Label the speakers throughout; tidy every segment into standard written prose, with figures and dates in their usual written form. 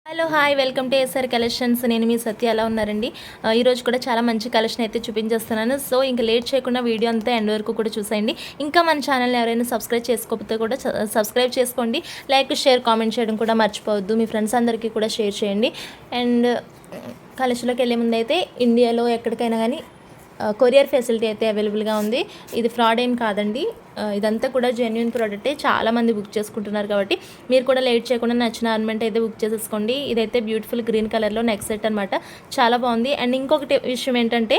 Speaker 1: Hello hi welcome to SR collections. నేను మీ సత్య ఎలా ఉన్నారండి. ఈరోజు కూడా చాలా మంచి కలెక్షన్ అయితే చూపించేస్తున్నాను. సో ఇంకా లేట్ చేయకుండా వీడియో అంతా ఎండ్ వరకు కూడా చూసేయండి. ఇంకా మన ఛానల్ని ఎవరైనా సబ్స్క్రైబ్ చేసుకోకపోతే కూడా సబ్స్క్రైబ్ చేసుకోండి. లైక్ షేర్ కామెంట్ చేయడం కూడా మర్చిపోవద్దు. మీ ఫ్రెండ్స్ అందరికీ కూడా షేర్ చేయండి. అండ్ కలెక్షన్లోకి వెళ్ళే ముందు అయితే ఇండియాలో ఎక్కడికైనా కానీ కొరియర్ ఫెసిలిటీ అయితే అవైలబుల్గా ఉంది. ఇది ఫ్రాడ్ ఏం కాదండి, ఇదంతా కూడా జెన్యున్ ప్రోడక్టే. చాలామంది బుక్ చేసుకుంటున్నారు కాబట్టి మీరు కూడా లేట్ చేయకుండా నచ్చిన ఆర్నమెంట్ అయితే బుక్ చేసేసుకోండి. ఇదైతే బ్యూటిఫుల్ గ్రీన్ కలర్లో నెక్ సెట్ అనమాట, చాలా బాగుంది. అండ్ ఇంకొకటి విషయం ఏంటంటే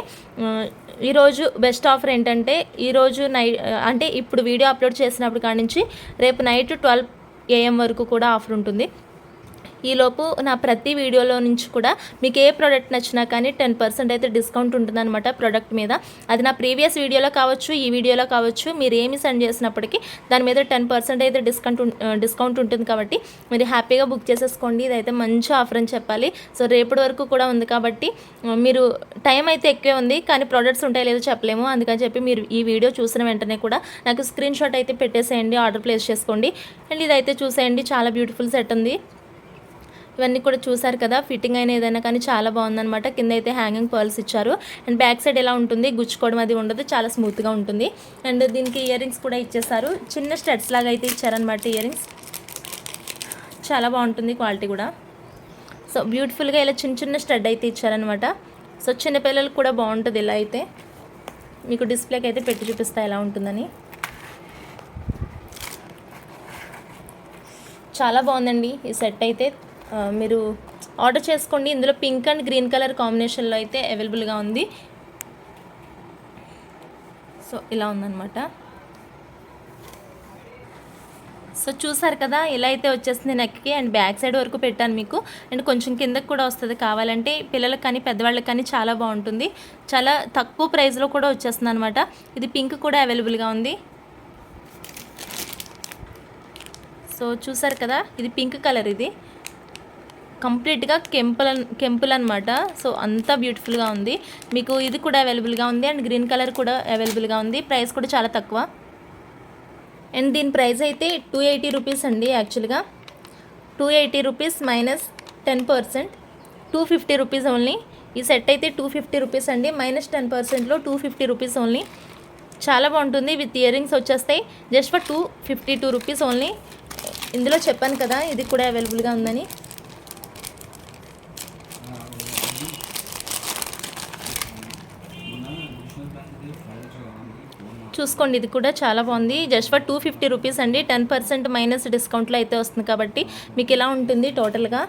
Speaker 1: ఈరోజు బెస్ట్ ఆఫర్ ఏంటంటే ఈరోజు నైట్ అంటే ఇప్పుడు వీడియో అప్లోడ్ చేసినప్పుడు కాడి నుంచి రేపు నైట్ 12 AM వరకు కూడా ఆఫర్ ఉంటుంది. ఈలోపు నా ప్రతి వీడియోలో నుంచి కూడా మీకు ఏ ప్రోడక్ట్ నచ్చినా కానీ 10% అయితే డిస్కౌంట్ ఉంటుందన్నమాట ప్రోడక్ట్ మీద. అది నా ప్రీవియస్ వీడియోలో కావచ్చు, ఈ వీడియోలో కావచ్చు, మీరు ఏమి సెండ్ చేసినప్పటికీ దాని మీద 10% అయితే డిస్కౌంట్ ఉంటుంది. కాబట్టి మీరు హ్యాపీగా బుక్ చేసేసుకోండి. ఇదైతే మంచి ఆఫర్ అని చెప్పాలి. సో రేపటి వరకు కూడా ఉంది కాబట్టి మీరు టైం అయితే ఎక్కువే ఉంది, కానీ ప్రోడక్ట్స్ ఉంటాయో లేదో చెప్పలేము. అందుకని చెప్పి మీరు ఈ వీడియో చూసిన వెంటనే కూడా నాకు స్క్రీన్ షాట్ అయితే పెట్టేసేయండి, ఆర్డర్ ప్లేస్ చేసుకోండి. అండ్ ఇదైతే చూసేయండి, చాలా బ్యూటిఫుల్ సెట్ ఉంది. ఇవన్నీ కూడా చూసారు కదా, ఫిట్టింగ్ అయిన ఏదైనా కానీ చాలా బాగుందన్నమాట. కింద అయితే హ్యాంగింగ్ పర్ల్స్ ఇచ్చారు. అండ్ బ్యాక్ సైడ్ ఎలా ఉంటుంది, గుచ్చుకోవడం అది ఉండదు, చాలా స్మూత్గా ఉంటుంది. అండ్ దీనికి ఇయర్ రింగ్స్ కూడా ఇచ్చేసారు, చిన్న స్టడ్స్ లాగా అయితే ఇచ్చారనమాట. ఇయర్ రింగ్స్ చాలా బాగుంటుంది, క్వాలిటీ కూడా. సో బ్యూటిఫుల్గా ఇలా చిన్న చిన్న స్టడ్ అయితే ఇచ్చారనమాట. సో చిన్నపిల్లలకు కూడా బాగుంటుంది. ఇలా అయితే మీకు డిస్ప్లేకి అయితే పెట్టి చూపిస్తా ఎలా ఉంటుందని. చాలా బాగుందండి ఈ సెట్ అయితే. మీరు ఆర్డర్ చేసుకోండి. ఇందులో పింక్ అండ్ గ్రీన్ కలర్ కాంబినేషన్లో అయితే అవైలబుల్గా ఉంది. సో ఇలా ఉందన్నమాట. సో చూసారు కదా, ఇలా అయితే వచ్చేస్తుంది నెక్కి. అండ్ బ్యాక్ సైడ్ వరకు పెట్టాను మీకు. అండ్ కొంచెం కిందకి కూడా వస్తుంది, కావాలంటే పిల్లలకు కానీ పెద్దవాళ్ళకి కానీ చాలా బాగుంటుంది. చాలా తక్కువ ప్రైస్లో కూడా వచ్చేస్తుంది అనమాట. ఇది పింక్ కూడా అవైలబుల్గా ఉంది. సో చూసారు కదా, ఇది పింక్ కలర్, ఇది కంప్లీట్గా కెంపుల్ అనమాట. సో అంతా బ్యూటిఫుల్గా ఉంది. మీకు ఇది కూడా అవైలబుల్గా ఉంది. అండ్ గ్రీన్ కలర్ కూడా అవైలబుల్గా ఉంది. ప్రైస్ కూడా చాలా తక్కువ. అండ్ దీని ప్రైస్ అయితే 280 రూపీస్ అండి. యాక్చువల్గా 280 రూపీస్ మైనస్ 10% 250 రూపీస్ ఓన్లీ. ఈ సెట్ అయితే 250 రూపీస్ అండి, మైనస్ 10%లో 250 రూపీస్ ఓన్లీ. చాలా బాగుంటుంది. విత్ ఇయర్ రింగ్స్ వచ్చేస్తాయి జస్ట్ ఫర్ 252 రూపీస్ ఓన్లీ. ఇందులో చెప్పాను కదా ఇది కూడా అవైలబుల్గా ఉందని. చూసుకోండి, ఇది కూడా చాలా బాగుంది. జస్ట్ ఫర్ 250 రూపీస్ అండి. 10% మైనస్ డిస్కౌంట్లో అయితే వస్తుంది కాబట్టి మీకు ఇలా ఉంటుంది టోటల్గా.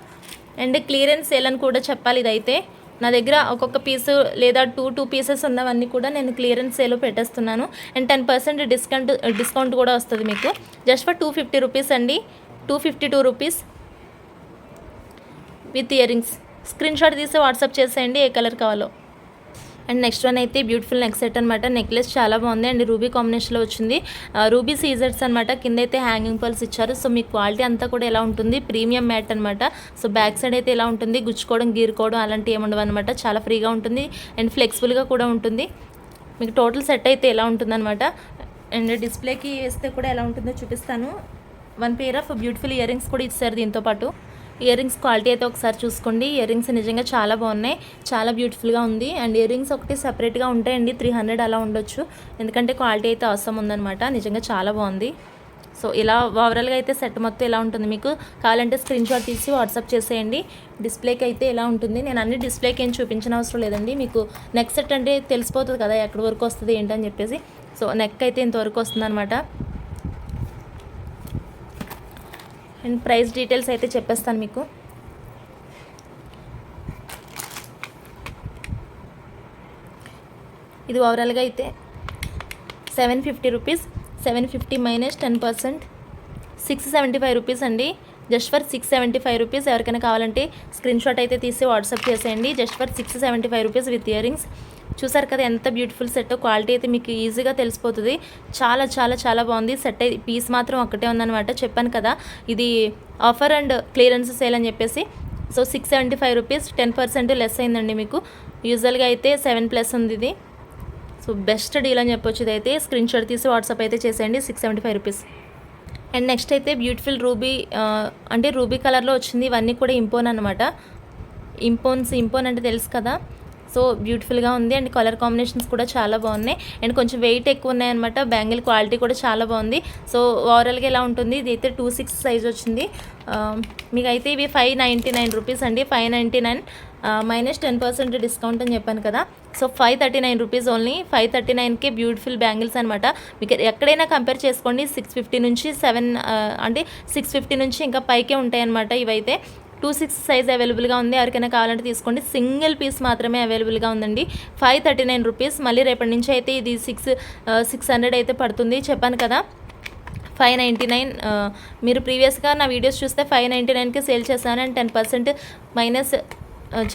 Speaker 1: అండ్ క్లియరెన్స్ సేల్ అని కూడా చెప్పాలి. ఇదైతే నా దగ్గర ఒక్కొక్క పీసు లేదా టూ పీసెస్ ఉన్నవన్నీ కూడా నేను క్లియరెన్స్ సేల్లో పెట్టేస్తున్నాను. అండ్ 10% డిస్కౌంట్ కూడా వస్తుంది మీకు. జస్ట్ ఫర్ 250 రూపీస్ అండి, 252 rupees with ear rings. Screen shot తీసి వాట్సాప్ చేసేయండి ఏ కలర్ కావాలో. అండ్ నెక్స్ట్ వన్ అయితే బ్యూటిఫుల్ నెక్ సెట్ అనమాట. నెక్లెస్ చాలా బాగుంది. అండ్ రూబీ కాంబినేషన్లో వచ్చింది. రూబీ సీజర్స్ అనమాట. కింద అయితే హ్యాంగింగ్ పర్ల్స్ ఇచ్చారు. సో మీ క్వాలిటీ అంతా కూడా ఎలా ఉంటుంది, ప్రీమియం మ్యాట్ అనమాట. సో బ్యాక్ సైడ్ అయితే ఎలా ఉంటుంది, గుచ్చుకోవడం గీరుకోవడం అలాంటివి ఏముండవు అనమాట. చాలా ఫ్రీగా ఉంటుంది అండ్ ఫ్లెక్సిబుల్గా కూడా ఉంటుంది. మీకు టోటల్ సెట్ అయితే ఎలా ఉంటుందన్నమాట. అండ్ డిస్ప్లేకి వేస్తే కూడా ఎలా ఉంటుందో చూపిస్తాను. 1 pair of beautiful ear rings కూడా ఇచ్చారు దీంతో పాటు. ఇయర్ రింగ్స్ క్వాలిటీ అయితే ఒకసారి చూసుకోండి. ఇయర్ రింగ్స్ నిజంగా చాలా బాగున్నాయి, చాలా బ్యూటిఫుల్గా ఉంది. అండ్ ఇయర్ రింగ్స్ ఒకటి సపరేట్గా ఉంటాయండి, 300 అలా ఉండొచ్చు. ఎందుకంటే క్వాలిటీ అయితే అవసరం ఉందన్నమాట. నిజంగా చాలా బాగుంది. సో ఇలా ఓవరాల్గా అయితే సెట్ మొత్తం ఎలా ఉంటుంది, మీకు కావాలంటే స్క్రీన్ షాట్ తీసి వాట్సాప్ చేసేయండి. డిస్ప్లేకి అయితే ఎలా ఉంటుంది. నేను అన్ని డిస్ప్లేకి ఏం చూపించిన అవసరం లేదండి. మీకు నెక్ సెట్ అంటే తెలిసిపోతుంది కదా ఎక్కడి వరకు వస్తుంది ఏంటని చెప్పేసి. సో నెక్ అయితే ఇంతవరకు వస్తుంది అనమాట. అండ్ ప్రైస్ డీటెయిల్స్ అయితే చెప్పేస్తాను మీకు. ఇది ఓవరాల్గా అయితే 750 రూపీస్, 750 మైనస్ 10% 675 రూపీస్ అండి. Just for 675 rupees. ఎవరికైనా కావాలంటే స్క్రీన్ షాట్ అయితే తీసి వాట్సాప్ చేసేయండి. Just for 675 rupees with ear rings. చూసారు కదా ఎంత బ్యూటిఫుల్ సెట్. క్వాలిటీ అయితే మీకు ఈజీగా తెలిసిపోతుంది. చాలా చాలా చాలా బాగుంది సెట్. పీస్ మాత్రం ఒక్కటే ఉందన్నమాట. చెప్పాను కదా ఇది ఆఫర్ అండ్ క్లియరెన్స్ సేల్ అని చెప్పేసి. సో 675 రూపీస్, 10% లెస్ అయిందండి మీకు. యూజువల్గా అయితే 7+ ఉంది ఇది. సో బెస్ట్ డీల్ అని చెప్పొచ్చు. ఇదైతే స్క్రీన్ షాట్ తీసి వాట్సాప్ అయితే చేసేయండి. 675 రూపీస్. అండ్ నెక్స్ట్ అయితే బ్యూటిఫుల్ రూబీ అంటే రూబీ కలర్లో వచ్చింది. ఇవన్నీ కూడా ఇంపోన్ అనమాట. ఇంపోన్ అంటే తెలుసు కదా. సో బ్యూటిఫుల్గా ఉంది అండ్ కలర్ కాంబినేషన్స్ కూడా చాలా బాగున్నాయి అండ్ కొంచెం వెయిట్ ఎక్కువ ఉన్నాయన్నమాట. బ్యాంగిల్ క్వాలిటీ కూడా చాలా బాగుంది. సో ఓవరాల్గా ఎలా ఉంటుంది, ఇది అయితే 2/6 సైజ్ వచ్చింది. మీకు అయితే ఇవి 599 రూపీస్ అండి. 599 మైనస్ 10% డిస్కౌంట్ అని చెప్పాను కదా. So 539 rupees only. 539కే బ్యూటిఫుల్ బ్యాంగిల్స్ అనమాట. మీకు ఎక్కడైనా కంపేర్ చేసుకోండి. 650 నుంచి 650 నుంచి ఇంకా పైకే ఉంటాయన్నమాట. ఇవైతే 2/6 సైజ్ అవైలబుల్గా ఉంది. ఎవరికైనా కావాలంటే తీసుకోండి. సింగిల్ పీస్ మాత్రమే అవైలబుల్గా ఉందండి. 539 రూపీస్. మళ్ళీ రేపటి నుంచి అయితే ఇది 600 అయితే పడుతుంది. చెప్పాను కదా 599. మీరు ప్రీవియస్గా నా వీడియోస్ చూస్తే 599కి సేల్ చేశాను అండ్ 10% మైనస్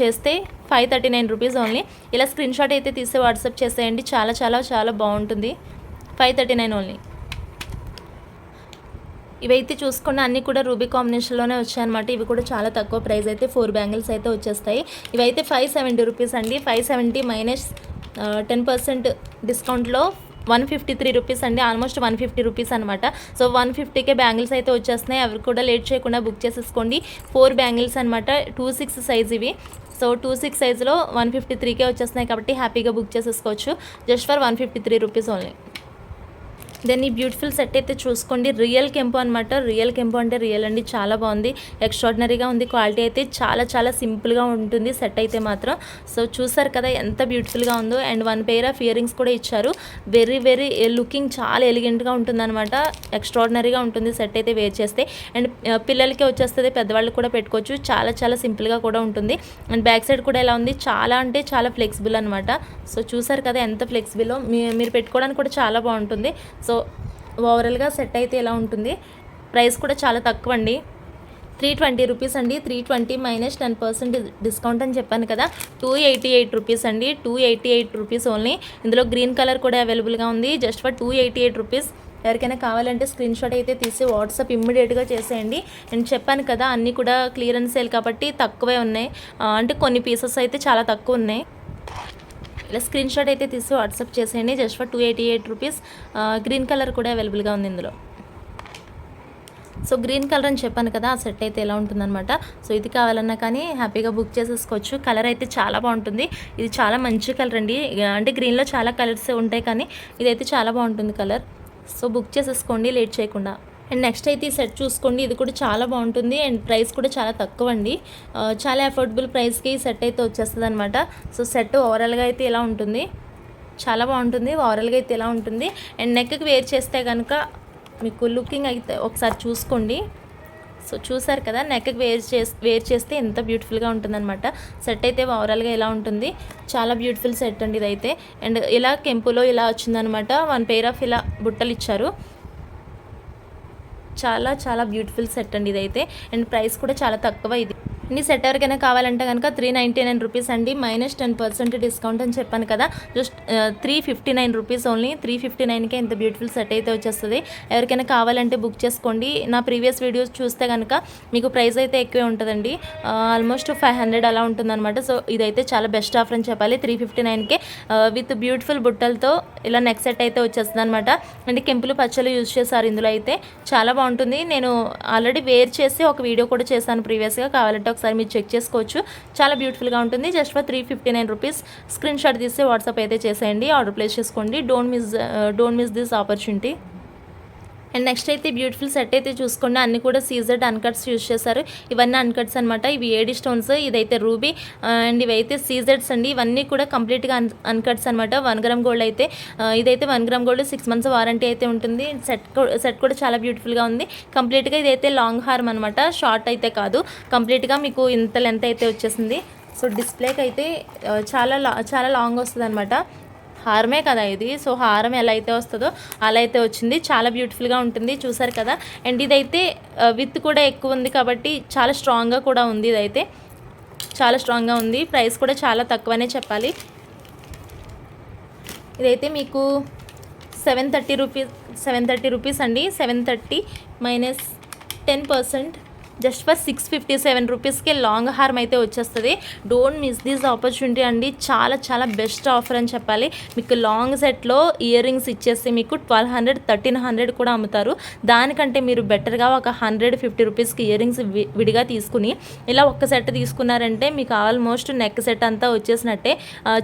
Speaker 1: చేస్తే 539 రూపీస్ ఓన్లీ. ఇలా స్క్రీన్ షాట్ అయితే తీసి వాట్సాప్ చేసేయండి. చాలా చాలా చాలా బాగుంటుంది. 539 ఓన్లీ. ఇవైతే చూసుకున్న అన్నీ కూడా రూబీ కాంబినేషన్లోనే వచ్చాయన్నమాట. ఇవి కూడా చాలా తక్కువ ప్రైస్ అయితే 4 బ్యాంగిల్స్ అయితే వచ్చేస్తాయి. ఇవైతే 570 రూపీస్ అండి. 570 మైనస్ 10% డిస్కౌంట్లో 153 రూపీస్ అండి. ఆల్మోస్ట్ 150 రూపీస్ అనమాట. సో 150కే బ్యాంగిల్స్ అయితే వచ్చేస్తున్నాయి. అవి కూడా లేట్ చేయకుండా బుక్ చేసేసుకోండి. 4 బ్యాంగిల్స్ అనమాట. 2/6 సైజ్ ఇవి. సో 2/6 సైజులో 153కే వచ్చేస్తున్నాయి కాబట్టి హ్యాపీగా బుక్ చేసేసుకోవచ్చు. Just for 153 rupees only. Then ఈ బ్యూటిఫుల్ సెట్ అయితే చూసుకోండి. రియల్ కెంపు అనమాట. రియల్ కెంపు అంటే రియల్ అండి. చాలా బాగుంది. ఎక్స్ట్రాడినరీగా ఉంది. క్వాలిటీ అయితే చాలా చాలా సింపుల్గా ఉంటుంది సెట్ అయితే మాత్రం. సో చూసారు కదా ఎంత బ్యూటిఫుల్గా ఉందో. And 1 pair of ear rings కూడా ఇచ్చారు. వెరీ వెరీ లుకింగ్ చాలా ఎలిగెంట్గా ఉంటుందన్నమాట. ఎక్స్ట్రాడినరీగా ఉంటుంది సెట్ అయితే వేర్ చేస్తే. అండ్ పిల్లలకి వచ్చేస్తుంది, పెద్దవాళ్ళు కూడా పెట్టుకోవచ్చు. చాలా చాలా సింపుల్గా కూడా ఉంటుంది. అండ్ బ్యాక్ సైడ్ కూడా ఎలా ఉంది, చాలా అంటే చాలా ఫ్లెక్సిబుల్ అనమాట. సో చూసారు కదా ఎంత ఫ్లెక్సిబుల్లో. మీరు పెట్టుకోవడానికి కూడా చాలా బాగుంటుంది. సో ఓవరాల్గా సెట్ అయితే ఎలా ఉంటుంది. ప్రైస్ కూడా చాలా తక్కువ అండి. 320 రూపీస్ అండి. 320 మైనస్ 10% డిస్కౌంట్ అని చెప్పాను కదా. 288 రూపీస్ అండి. 288 రూపీస్ ఓన్లీ. ఇందులో గ్రీన్ కలర్ కూడా అవైలబుల్గా ఉంది. Just for 288 rupees. ఎవరికైనా కావాలంటే స్క్రీన్ షాట్ అయితే తీసి వాట్సాప్ ఇమ్మీడియట్గా చేసేయండి. నేను చెప్పాను కదా అన్నీ కూడా క్లియరెన్స్ సేల్ కాబట్టి తక్కువే ఉన్నాయి. అంటే కొన్ని పీసెస్ అయితే చాలా తక్కువ ఉన్నాయి. ఇలా స్క్రీన్ షాట్ అయితే తీసి వాట్సాప్ చేసేయండి. Just for 288 rupees. Green colour కూడా అవైలబుల్గా ఉంది ఇందులో. సో గ్రీన్ కలర్ అని చెప్పాను కదా, ఆ సెట్ అయితే ఎలా ఉంటుందన్నమాట. సో ఇది కావాలన్నా కానీ హ్యాపీగా బుక్ చేసేసుకోవచ్చు. కలర్ అయితే చాలా బాగుంటుంది. ఇది చాలా మంచి కలర్ అండి. అంటే గ్రీన్లో చాలా కలర్స్ ఉంటాయి కానీ ఇదైతే చాలా బాగుంటుంది కలర్. సో బుక్ చేసేసుకోండి లేట్ చేయకుండా. అండ్ నెక్స్ట్ అయితే ఈ సెట్ చూసుకోండి. ఇది కూడా చాలా బాగుంటుంది అండ్ ప్రైస్ కూడా చాలా తక్కువ అండి. చాలా అఫోర్డబుల్ ప్రైస్కి ఈ సెట్ అయితే వచ్చేస్తుంది అనమాట. సో సెట్ ఓవరాల్గా అయితే ఎలా ఉంటుంది, చాలా బాగుంటుంది. ఓవరాల్గా అయితే ఎలా ఉంటుంది. అండ్ నెక్కి వేర్ చేస్తే కనుక మీకు లుకింగ్ అయితే ఒకసారి చూసుకోండి. సో చూసారు కదా నెక్కి వేర్ చేస్తే ఎంత బ్యూటిఫుల్గా ఉంటుందన్నమాట. సెట్ అయితే ఓవరాల్గా ఎలా ఉంటుంది, చాలా బ్యూటిఫుల్ సెట్ అండి ఇదైతే. అండ్ ఇలా కెంపులో ఇలా వచ్చిందనమాట. 1 పెయిర్ ఆఫ్ ఇలా బుట్టలు ఇచ్చారు. చాలా చాలా బ్యూటిఫుల్ సెట్ అండి ఇదైతే. అండ్ ప్రైస్ కూడా చాలా తక్కువ. ఇది ఈ సెట్ ఎవరికైనా కావాలంటే కనుక 399 రూపీస్ అండి. మైనస్ 10% డిస్కౌంట్ అని చెప్పాను కదా. Just 359 rupees only. 359కే ఇంత బ్యూటిఫుల్ సెట్ అయితే వచ్చేస్తుంది. ఎవరికైనా కావాలంటే బుక్ చేసుకోండి. నా ప్రీవియస్ వీడియోస్ చూస్తే కనుక మీకు ప్రైస్ అయితే ఎక్కువే ఉంటుందండి. ఆల్మోస్ట్ 500 అలా ఉంటుందన్నమాట. సో ఇదైతే చాలా బెస్ట్ ఆఫర్ అని చెప్పాలి. 359కే విత్ బ్యూటిఫుల్ బుట్టలతో ఇలా నెక్ సెట్ అయితే వచ్చేస్తుంది అనమాట. అంటే కెంపులు పచ్చలు యూజ్ చేశారు ఇందులో అయితే. చాలా బాగుంటుంది. నేను ఆల్రెడీ వేర్ చేసి ఒక వీడియో కూడా చేశాను ప్రీవియస్గా. కావాలంటే ఒకసారి మీరు చెక్ చేసుకోవచ్చు. చాలా బ్యూటిఫుల్గా ఉంటుంది. Just for 359 rupees. Screen shot తీసి వాట్సాప్ అయితే చేసేయండి. ఆర్డర్ ప్లేస్ చేసుకోండి. Don't miss this opportunity. And next అయితే బ్యూటిఫుల్ సెట్ అయితే చూసుకోండి. అన్ని కూడా సీజెడ్ అన్కట్స్ యూజ్ చేశారు. ఇవన్నీ అన్కట్స్ అనమాట. ఇవి ఏడి స్టోన్స్, ఇదైతే రూబీ అండ్ ఇవైతే సీజెడ్స్ అండి. ఇవన్నీ కూడా కంప్లీట్గా అన్కట్స్ అనమాట. 1 గ్రామ్ గోల్డ్ అయితే ఇదైతే 1 గ్రామ్ గోల్డ్ 6 months వారంటీ అయితే ఉంటుంది. సెట్ కూడా చాలా బ్యూటిఫుల్గా ఉంది. కంప్లీట్గా ఇదైతే లాంగ్ హార్మ్ అనమాట. షార్ట్ అయితే కాదు. కంప్లీట్గా మీకు ఇంత లెంత్ అయితే వచ్చేసింది. సో డిస్ప్లేకి అయితే చాలా లాంగ్ వస్తుంది అనమాట. హారమే కదా ఇది. సో హారం ఎలా అయితే వస్తుందో అలా అయితే వచ్చింది. చాలా బ్యూటిఫుల్గా ఉంటుంది. చూసారు కదా. అండ్ ఇదైతే విత్ కూడా ఎక్కువ ఉంది కాబట్టి చాలా స్ట్రాంగ్గా కూడా ఉంది. ఇదైతే చాలా స్ట్రాంగ్గా ఉంది. ప్రైస్ కూడా చాలా తక్కువనే చెప్పాలి. ఇదైతే మీకు 730 రూపీస్ అండి. 730 మైనస్ 10% జస్ట్ ఫర్ 657 రూపీస్కి లాంగ్ హారం అయితే వచ్చేస్తుంది. డోంట్ మిస్ దిస్ ఆపర్చునిటీ అండి. చాలా చాలా బెస్ట్ ఆఫర్ అని చెప్పాలి. మీకు లాంగ్ సెట్లో ఇయర్ రింగ్స్ ఇచ్చేసి మీకు 1200 1300 కూడా అమ్ముతారు. దానికంటే మీరు బెటర్గా ఒక 150 రూపీస్కి ఇయర్ రింగ్స్ విడిగా తీసుకుని ఇలా ఒక్క సెట్ తీసుకున్నారంటే మీకు ఆల్మోస్ట్ నెక్ సెట్ అంతా వచ్చేసినట్టే.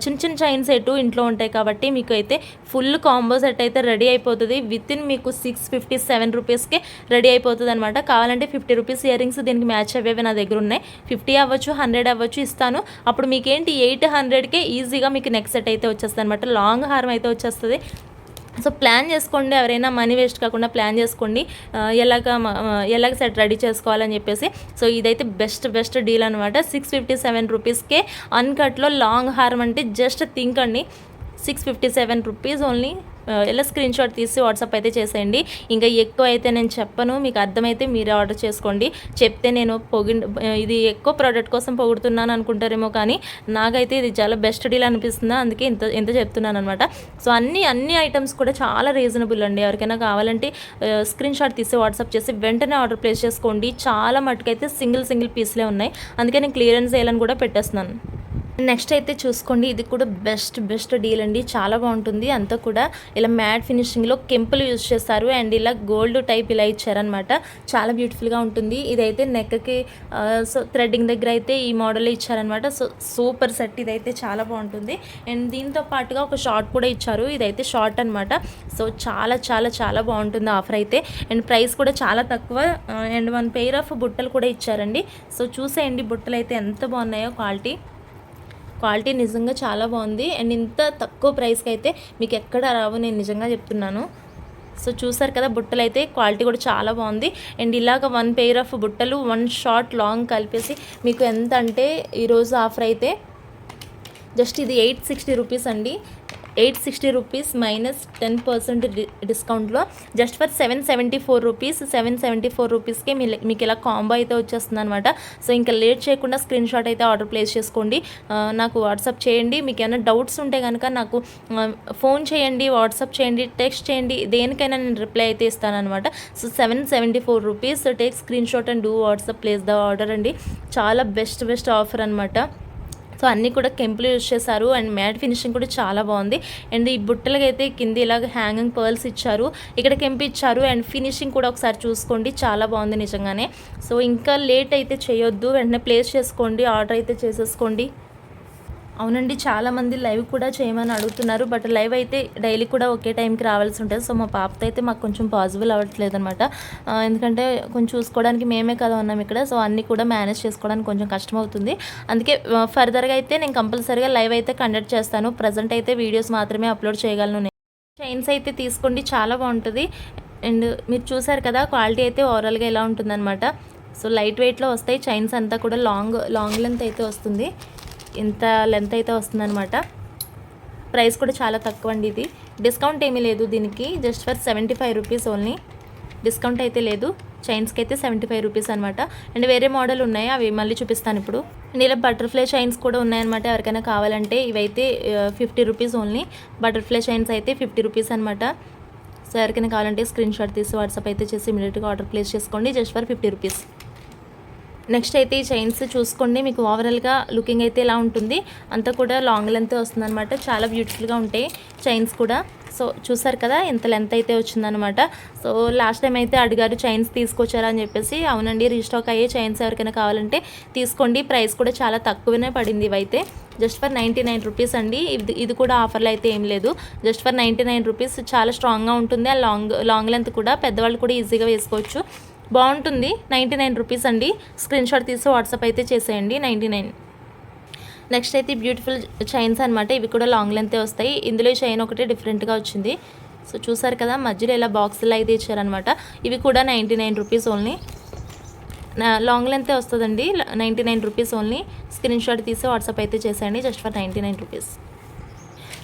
Speaker 1: చిన్న చిన్న చైన్ సెట్ ఇంట్లో ఉంటాయి కాబట్టి మీకు అయితే ఫుల్ కాంబో సెట్ అయితే రెడీ అయిపోతుంది. విత్ ఇన్ మీకు 657 రూపీస్కే రెడీ అయిపోతుంది అనమాట. కావాలంటే 50 రూపీస్ ఇయర్ రింగ్స్ దీనికి మ్యాచ్ అయ్యేవి నా దగ్గర ఉన్నాయి. 50 అవ్వచ్చు 100 అవ్వచ్చు ఇస్తాను. అప్పుడు మీకేంటి 800కే ఈజీగా మీకు నెక్ సెట్ అయితే వచ్చేస్తుంది అనమాట. లాంగ్ హారం అయితే వచ్చేస్తుంది. సో ప్లాన్ చేసుకోండి, ఎవరైనా మనీ వేస్ట్ కాకుండా ప్లాన్ చేసుకోండి ఎలాగ సెట్ రెడీ చేసుకోవాలని చెప్పేసి. సో ఇదైతే బెస్ట్ డీల్ అనమాట. 657 రూపీస్కే అన్కట్లో లాంగ్ హారం అంటే జస్ట్ థింక్ అండి. 657 రూపీస్ ఓన్లీ. ఇలా స్క్రీన్ షాట్ తీసి వాట్సాప్ అయితే చేసేయండి. ఇంకా ఎక్కువ అయితే నేను చెప్పను, మీకు అర్థమైతే మీరే ఆర్డర్ చేసుకోండి. చెప్తే నేను ఇది ఎక్కువ ప్రోడక్ట్ కోసం పొగుడుతున్నాను అనుకుంటారేమో, కానీ నాకైతే ఇది చాలా బెస్ట్ డీల్ అనిపిస్తుంది. అందుకే ఇంత చెప్తున్నాను అనమాట. సో అన్ని ఐటమ్స్ కూడా చాలా రీజనబుల్ అండి. ఎవరికైనా కావాలంటే స్క్రీన్ షాట్ తీసి వాట్సాప్ చేసి వెంటనే ఆర్డర్ ప్లేస్ చేసుకోండి. చాలా మటుకైతే సింగిల్ పీస్లే ఉన్నాయి. అందుకే నేను క్లియరెన్స్ చేయాలని కూడా పెట్టేస్తున్నాను. నెక్స్ట్ అయితే చూసుకోండి, ఇది కూడా బెస్ట్ డీల్ అండి. చాలా బాగుంటుంది. అంతా కూడా ఇలా మ్యాట్ ఫినిషింగ్లో కెంపులు యూజ్ చేస్తారు అండ్ ఇలా గోల్డ్ టైప్ ఇలా ఇచ్చారనమాట. చాలా బ్యూటిఫుల్గా ఉంటుంది. ఇదైతే నెక్కి సో థ్రెడ్డింగ్ దగ్గర అయితే ఈ మోడల్ ఇచ్చారనమాట. సో సూపర్ సెట్ ఇదైతే చాలా బాగుంటుంది. అండ్ దీంతో పాటుగా ఒక షార్ట్ కూడా ఇచ్చారు. ఇదైతే షార్ట్ అనమాట. సో చాలా బాగుంటుంది ఆఫర్ అయితే. అండ్ ప్రైస్ కూడా చాలా తక్కువ. అండ్ 1 పెయిర్ ఆఫ్ బుట్టలు కూడా ఇచ్చారండి. సో చూసేయండి బుట్టలు అయితే ఎంత బాగున్నాయో. క్వాలిటీ నిజంగా చాలా బాగుంది. అండ్ ఇంత తక్కువ ప్రైస్కి అయితే మీకు ఎక్కడ రావు, నేను నిజంగా చెప్తున్నాను. సో చూసారు కదా, బుట్టలు అయితే క్వాలిటీ కూడా చాలా బాగుంది. అండ్ ఇలాగ 1 పెయిర్ ఆఫ్ బుట్టలు 1 షార్ట్ లాంగ్ కలిపేసి మీకు ఎంత అంటే ఈరోజు ఆఫర్ అయితే జస్ట్ ఇది 860 రూపీస్ అండి. 860 రూపీస్ మైనస్ 10% డిస్కౌంట్లో జస్ట్ ఫర్ 774 రూపీస్. 774 రూపీస్కే మీకు ఇలా కాంబో అయితే వచ్చేస్తుంది అనమాట. సో ఇంకా లేట్ చేయకుండా స్క్రీన్ షాట్ అయితే ఆర్డర్ ప్లేస్ చేసుకోండి. నాకు వాట్సాప్ చేయండి. మీకు ఏమైనా డౌట్స్ ఉంటే కనుక నాకు ఫోన్ చేయండి, వాట్సాప్ చేయండి, టెక్స్ట్ చేయండి. దేనికైనా నేను రిప్లై అయితే ఇస్తాను అనమాట. So 774 rupees. Take screenshot and do WhatsApp place the order అండి. చాలా బెస్ట్ ఆఫర్ అనమాట. సో అన్నీ కూడా కెంపులు యూజ్ చేశారు అండ్ మ్యాట్ ఫినిషింగ్ కూడా చాలా బాగుంది. అండ్ ఈ బుట్టలకి అయితే కింద ఇలాగ హ్యాంగింగ్ పర్ల్స్ ఇచ్చారు, ఇక్కడ కెంపు ఇచ్చారు. అండ్ ఫినిషింగ్ కూడా ఒకసారి చూసుకోండి, చాలా బాగుంది నిజంగానే. సో ఇంకా లేట్ అయితే చేయొద్దు, వెంటనే ప్లేస్ చేసుకోండి, ఆర్డర్ అయితే చేసేసుకోండి. అవునండి, చాలామంది లైవ్ కూడా చేయమని అడుగుతున్నారు. బట్ లైవ్ అయితే డైలీ కూడా ఒకే టైంకి రావాల్సి ఉంటుంది. సో మా పాపతో అయితే మాకు కొంచెం పాసిబుల్ అవ్వట్లేదు అనమాట. ఎందుకంటే కొంచెం చూసుకోవడానికి మేమే కదా ఉన్నాం ఇక్కడ. సో అన్నీ కూడా మేనేజ్ చేసుకోవడానికి కొంచెం కష్టం అవుతుంది. అందుకే ఫర్దర్గా అయితే నేను కంపల్సరీగా లైవ్ అయితే కండక్ట్ చేస్తాను. ప్రజెంట్ అయితే వీడియోస్ మాత్రమే అప్లోడ్ చేయగలను. చైన్స్ అయితే తీసుకోండి, చాలా బాగుంటుంది. అండ్ మీరు చూసారు కదా, క్వాలిటీ అయితే ఓవరాల్గా ఎలా ఉంటుందన్నమాట. సో లైట్ వెయిట్లో వస్తాయి. చైన్స్ అంతా కూడా లాంగ్ లెంత్ అయితే వస్తుంది. ఇంత లెంత్ అయితే వస్తుందన్నమాట. ప్రైస్ కూడా చాలా తక్కువ అండి. ఇది డిస్కౌంట్ ఏమీ లేదు దీనికి. Just for 75 rupees only. Discount అయితే లేదు. చైన్స్కి అయితే 75 రూపీస్ అనమాట. అండ్ వేరే మోడల్ ఉన్నాయి, అవి మళ్ళీ చూపిస్తాను ఇప్పుడు. అండ్ ఇలా బటర్ఫ్లై చైన్స్ కూడా ఉన్నాయన్నమాట. ఎవరికైనా కావాలంటే ఇవైతే 50 రూపీస్ ఓన్లీ. బటర్ఫ్లై చైన్స్ అయితే 50 రూపీస్ అనమాట. సో ఎవరికైనా కావాలంటే స్క్రీన్ షాట్ తీసి వాట్సాప్ అయితే చేసి ఇమీడియట్గా ఆర్డర్ ప్లేస్ చేసుకోండి. Just for 50 rupees. నెక్స్ట్ అయితే ఈ చైన్స్ చూసుకోండి, మీకు ఓవరాల్గా లుకింగ్ అయితే ఇలా ఉంటుంది. అంతా కూడా లాంగ్ లెంత్ వస్తుందన్నమాట. చాలా బ్యూటిఫుల్గా ఉంటాయి చైన్స్ కూడా. సో చూసారు కదా ఎంత లెంత్ అయితే వచ్చిందనమాట. సో లాస్ట్ టైం అయితే అడిగారు చైన్స్ తీసుకొచ్చారా అని చెప్పేసి. అవునండి, రీస్టాక్ అయ్యే చైన్స్ ఎవరికైనా కావాలంటే తీసుకోండి. ప్రైస్ కూడా చాలా తక్కువనే పడింది. ఇవైతే జస్ట్ ఫర్ 99 రూపీస్ అండి. ఇది కూడా ఆఫర్లో అయితే ఏం లేదు. Just for 99 rupees. చాలా స్ట్రాంగ్గా ఉంటుంది. ఆ లాంగ్ లెంత్ కూడా పెద్దవాళ్ళు కూడా ఈజీగా వేసుకోవచ్చు. బాగుంటుంది. 99 రూపీస్ అండి. స్క్రీన్ షాట్ తీసి వాట్సాప్ అయితే చేసేయండి. 99. నెక్స్ట్ అయితే బ్యూటిఫుల్ చైన్స్ అనమాట. ఇవి కూడా లాంగ్ లెంతే వస్తాయి. ఇందులో చైన్ ఒకటి డిఫరెంట్గా వచ్చింది. సో చూసారు కదా, మధ్యలో ఇలా బాక్సులు అయితే ఇచ్చారనమాట. ఇవి కూడా 99 రూపీస్ ఓన్లీ. లాంగ్ లెంతే వస్తుందండి. 99 రూపీస్ ఓన్లీ. స్క్రీన్ షాట్ తీసి వాట్సాప్ అయితే చేసేయండి. Just for 99 rupees.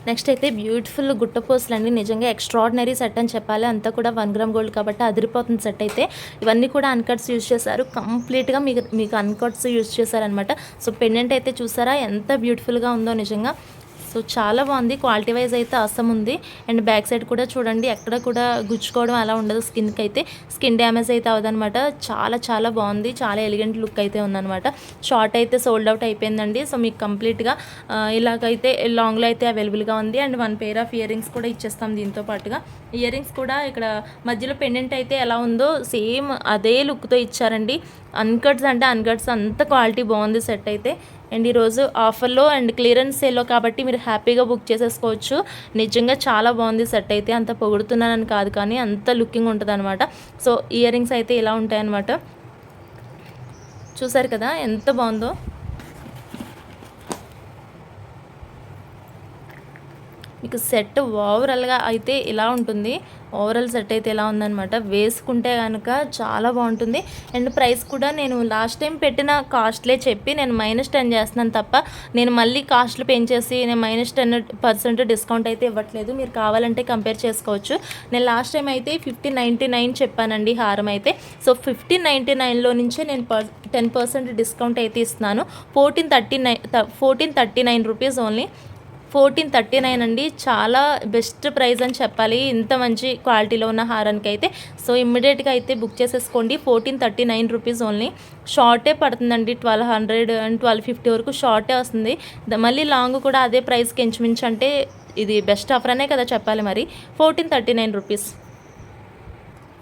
Speaker 1: నెక్స్ట్ అయితే బ్యూటిఫుల్ గుట్టపోసలు అండి. నిజంగా ఎక్స్ట్రాడినరీ సెట్ అని చెప్పాలి. అంతా కూడా 1 గ్రామ్ గోల్డ్ కాబట్టి అదిరిపోతుంది సెట్ అయితే. ఇవన్నీ కూడా అన్కట్స్ యూజ్ చేశారు. కంప్లీట్గా మీకు అన్కట్స్ యూజ్ చేశారనమాట. సో పెండెంట్ అయితే చూసారా ఎంత బ్యూటిఫుల్గా ఉందో నిజంగా. సో చాలా బాగుంది, క్వాలిటీ వైజ్ అయితే అసమ్ ఉంది. అండ్ బ్యాక్ సైడ్ కూడా చూడండి, ఎక్కడ కూడా గుచ్చుకోవడం అలా ఉండదు, స్కిన్కి అయితే స్కిన్ డ్యామేజ్ అయితే అవ్వదనమాట. చాలా చాలా బాగుంది, చాలా ఎలిగెంట్ లుక్ అయితే ఉందన్నమాట. షార్ట్ అయితే సోల్డ్ అవుట్ అయిపోయిందండి. సో మీకు కంప్లీట్గా ఇలాగైతే లాంగ్లో అయితే అవైలబుల్గా ఉంది. And 1 pair of ear rings కూడా ఇచ్చేస్తాం దీంతో పాటుగా. ఇయర్ రింగ్స్ కూడా ఇక్కడ మధ్యలో పెండెంట్ అయితే ఎలా ఉందో సేమ్ అదే లుక్తో ఇచ్చారండి. అన్కట్స్ అంటే అన్కట్స్, అంత క్వాలిటీ బాగుంది సెట్ అయితే. అండ్ ఈరోజు ఆఫర్లో అండ్ క్లియరెన్స్ సేల్లో కాబట్టి మీరు హ్యాపీగా బుక్ చేసేసుకోవచ్చు. నిజంగా చాలా బాగుంది సెట్ అయితే. అంత పొగుడుతున్నానని కాదు, కానీ అంత లుకింగ్ ఉంటుంది అనమాట. సో ఇయర్ రింగ్స్ అయితే ఇలా ఉంటాయన్నమాట. చూసారు కదా ఎంత బాగుందో. మీకు సెట్ ఓవరాల్గా అయితే ఇలా ఉంటుంది. ఓవరాల్ సెట్ అయితే ఇలా ఉందన్నమాట. వేసుకుంటే కనుక చాలా బాగుంటుంది. అండ్ ప్రైస్ కూడా నేను లాస్ట్ టైం పెట్టిన కాస్ట్లే చెప్పి నేను -10 చేస్తున్నాను తప్ప నేను మళ్ళీ కాస్ట్లు పెంచేసి నేను -10% డిస్కౌంట్ అయితే ఇవ్వట్లేదు. మీరు కావాలంటే కంపేర్ చేసుకోవచ్చు. నేను లాస్ట్ టైం అయితే 1599 చెప్పానండి హారం అయితే. సో 1599లో నుంచే నేను 10% డిస్కౌంట్ అయితే ఇస్తున్నాను. 1439 రూపీస్ ఓన్లీ. 1439 అండి, చాలా బెస్ట్ ప్రైస్ అని చెప్పాలి ఇంత మంచి క్వాలిటీలో ఉన్న హారానికి అయితే. సో ఇమ్మీడియట్గా అయితే బుక్ చేసేసుకోండి. 1439 రూపీస్ ఓన్లీ. షార్టే పడుతుందండి, 1200 అండ్ 1250 వరకు షార్టే వస్తుంది. మళ్ళీ లాంగ్ కూడా అదే ప్రైస్కి ఇంచుమించు, అంటే ఇది బెస్ట్ ఆఫర్ అనే కదా చెప్పాలి మరి. 1439 రూపీస్.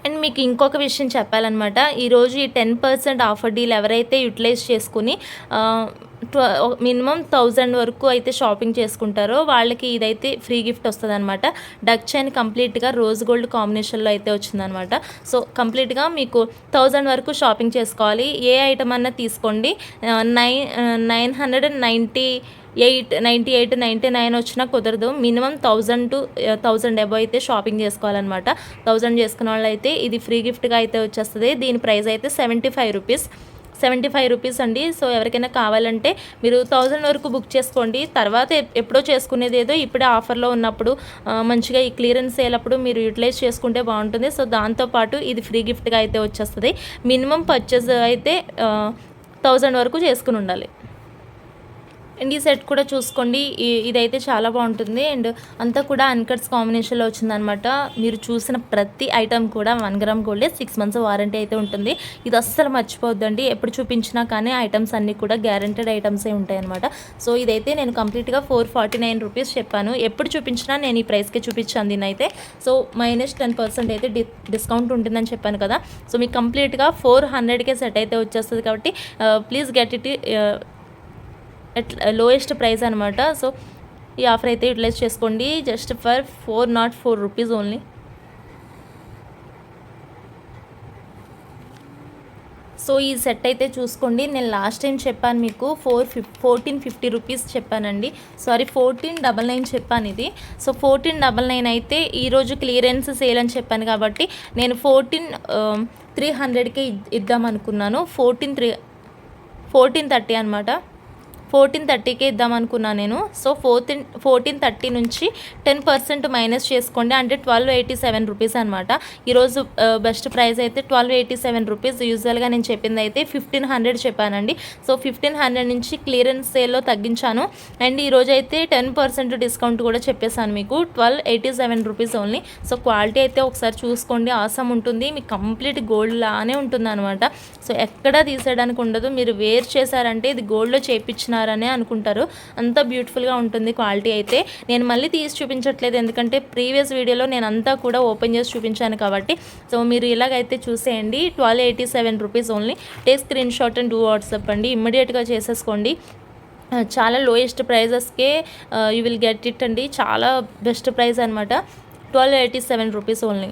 Speaker 1: అండ్ మీకు ఇంకొక విషయం చెప్పాలన్నమాట. ఈరోజు ఈ 10% ఆఫర్ డీల్ ఎవరైతే యూటిలైజ్ చేసుకుని మినిమం 1000 వరకు అయితే షాపింగ్ చేసుకుంటారో వాళ్ళకి ఇదైతే ఫ్రీ గిఫ్ట్ వస్తుంది అనమాట. డక్ చైన్ కంప్లీట్గా రోజ్ గోల్డ్ కాంబినేషన్లో అయితే వచ్చిందనమాట. సో కంప్లీట్గా మీకు 1000 వరకు షాపింగ్ చేసుకోవాలి. ఏ ఐటమ్ అన్నా తీసుకోండి. 998 వచ్చినా కుదరదు. మినిమం 1000 to 1000 అబౌవ్ అయితే షాపింగ్ చేసుకోవాలన్నమాట. 1000 చేసుకున్న వాళ్ళు అయితే ఇది ఫ్రీ గిఫ్ట్గా అయితే వచ్చేస్తుంది. దీని ప్రైస్ అయితే 75 రూపీస్ అండి. సో ఎవరికైనా కావాలంటే మీరు 1000 వరకు బుక్ చేసుకోండి. తర్వాత ఎప్పుడో చేసుకునేది ఏదో ఇప్పుడే ఆఫర్లో ఉన్నప్పుడు మంచిగా ఈ క్లియరెన్స్ సేల్ అప్పుడు మీరు యూటిలైజ్ చేసుకుంటే బాగుంటుంది. సో దాంతోపాటు ఇది ఫ్రీ గిఫ్ట్గా అయితే వచ్చేస్తుంది. మినిమం పర్చేస్ అయితే 1000 వరకు చేసుకుని ఉండాలి. అండ్ ఈ సెట్ కూడా చూసుకోండి, ఇదైతే చాలా బాగుంటుంది. అండ్ అంతా కూడా అన్కట్స్ కాంబినేషన్లో వచ్చిందనమాట. మీరు చూసిన ప్రతి ఐటమ్ కూడా 1 గ్రామ్ గోల్డే, 6 months వారంటీ అయితే ఉంటుంది. ఇది అస్సలు మర్చిపోద్దండి. ఎప్పుడు చూపించినా కానీ ఐటమ్స్ అన్నీ కూడా గ్యారెంటెడ్ ఐటమ్సే ఉంటాయన్నమాట. సో ఇదైతే నేను కంప్లీట్గా 449 రూపీస్ చెప్పాను. ఎప్పుడు చూపించినా నేను ఈ ప్రైస్కే చూపించాను దీన్ని అయితే. సో -10% అయితే డిస్కౌంట్ ఉంటుందని చెప్పాను కదా. సో మీకు కంప్లీట్గా 400కే సెట్ అయితే వచ్చేస్తుంది. కాబట్టి please get it at lowest price అనమాట. సో ఈ ఆఫర్ అయితే యూటిలైజ్ చేసుకోండి. Just for 404 rupees only. So ఈ సెట్ అయితే చూసుకోండి. నేను లాస్ట్ టైం చెప్పాను మీకు 1450 రూపీస్ చెప్పానండి. సారీ 1499 చెప్పాను ఇది. సో 1499 అయితే ఈరోజు క్లియరెన్స్ సేల్ అని చెప్పాను కాబట్టి నేను 14300కే ఇద్దాం అనుకున్నాను. 1430 అనమాట. 1430కే ఇద్దాం అనుకున్నాను నేను. సో 1430 నుంచి 10% మైనస్ చేసుకోండి, అంటే 1287 రూపీస్ అనమాట. ఈరోజు బెస్ట్ ప్రైస్ అయితే 1287 రూపీస్. యూజువల్గా నేను చెప్పింది అయితే 1500 చెప్పానండి. సో 1500 నుంచి క్లియరెన్స్ సేల్లో తగ్గించాను. అండ్ ఈరోజు అయితే 10% డిస్కౌంట్ కూడా చెప్పేశాను మీకు. 1287 రూపీస్ ఓన్లీ. సో క్వాలిటీ అయితే ఒకసారి చూసుకోండి, ఆసమ్ ఉంటుంది. మీకు కంప్లీట్ గోల్డ్ లానే ఉంటుంది అనమాట. సో ఎక్కడా తీసేయడానికి ఉండదు. మీరు వేర్ చేశారంటే ఇది గోల్డ్లో చేయించిన అనే అనుకుంటారు. అంత బ్యూటిఫుల్గా ఉంటుంది క్వాలిటీ అయితే. నేను మళ్ళీ తీసి చూపించట్లేదు, ఎందుకంటే ప్రీవియస్ వీడియోలో నేను అంతా కూడా ఓపెన్ చేసి చూపించాను కాబట్టి. సో మీరు ఇలాగైతే చూసేయండి. 1287 రూపీస్ ఓన్లీ. Take screenshot and do WhatsApp అండి, ఇమ్మీడియట్గా చేసేసుకోండి. చాలా లోయెస్ట్ ప్రైజెస్కే యూ విల్ గెట్ ఇట్ అండి. చాలా బెస్ట్ ప్రైస్ అనమాట. 1287 రూపీస్ ఓన్లీ.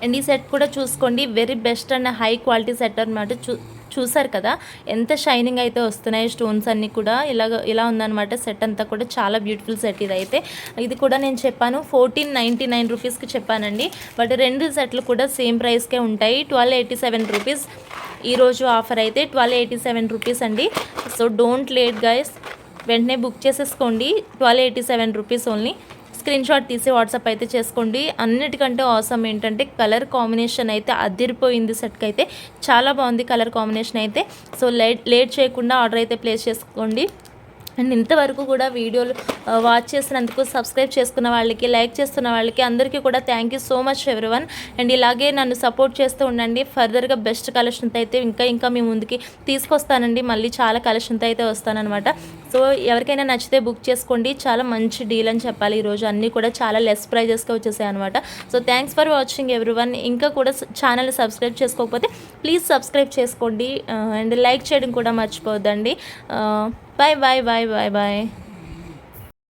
Speaker 1: అండ్ ఈ సెట్ కూడా చూసుకోండి, very best and high quality set అనమాట. చూసారు కదా ఎంత షైనింగ్ అయితే వస్తున్నాయి, స్టోన్స్ అన్నీ కూడా ఇలా ఉందన్నమాట. సెట్ అంతా కూడా చాలా బ్యూటిఫుల్ సెట్ ఇదైతే. ఇది కూడా నేను చెప్పాను 1499 రూపీస్కి చెప్పానండి. బట్ రెండు సెట్లు కూడా సేమ్ ప్రైస్కే ఉంటాయి. 1287 రూపీస్. ఈరోజు ఆఫర్ అయితే 1287 రూపీస్ అండి. సో డోంట్ లేట్ గైస్, వెంటనే బుక్ చేసేసుకోండి. 1287 రూపీస్ ఓన్లీ. స్క్రీన్ షాట్ తీసి వాట్సాప్ అయితే చేసుకోండి. అన్నిటికంటే ఆసమ్ ఏంటంటే కలర్ కాంబినేషన్ అయితే అదిరిపోయింది. సెట్కి అయితే చాలా బాగుంది కలర్ కాంబినేషన్ అయితే. సో లేట్ చేయకుండా ఆర్డర్ అయితే ప్లేస్ చేసుకోండి. అండ్ ఇంతవరకు కూడా వీడియోలు వాచ్ చేసినందుకు, సబ్స్క్రైబ్ చేసుకున్న వాళ్ళకి, లైక్ చేస్తున్న వాళ్ళకి అందరికీ కూడా thank you so much everyone. And ఇలాగే నన్ను సపోర్ట్ చేస్తూ ఉండండి. ఫర్దర్గా బెస్ట్ కలెక్షన్తో అయితే ఇంకా మీ ముందుకి తీసుకొస్తానండి. మళ్ళీ చాలా కలెక్షన్తో అయితే వస్తానన్నమాట. సో ఎవరికైనా నచ్చితే బుక్ చేసుకోండి. చాలా మంచి డీల్ అని చెప్పాలి. ఈరోజు అన్నీ కూడా చాలా లెస్ ప్రైజెస్గా వచ్చేసాయి అనమాట. So thanks for watching everyone. ఇంకా కూడా ఛానల్ని సబ్స్క్రైబ్ చేసుకోకపోతే ప్లీజ్ సబ్స్క్రైబ్ చేసుకోండి. అండ్ లైక్ చేయడం కూడా మర్చిపోవద్దండి. Bye bye bye bye bye.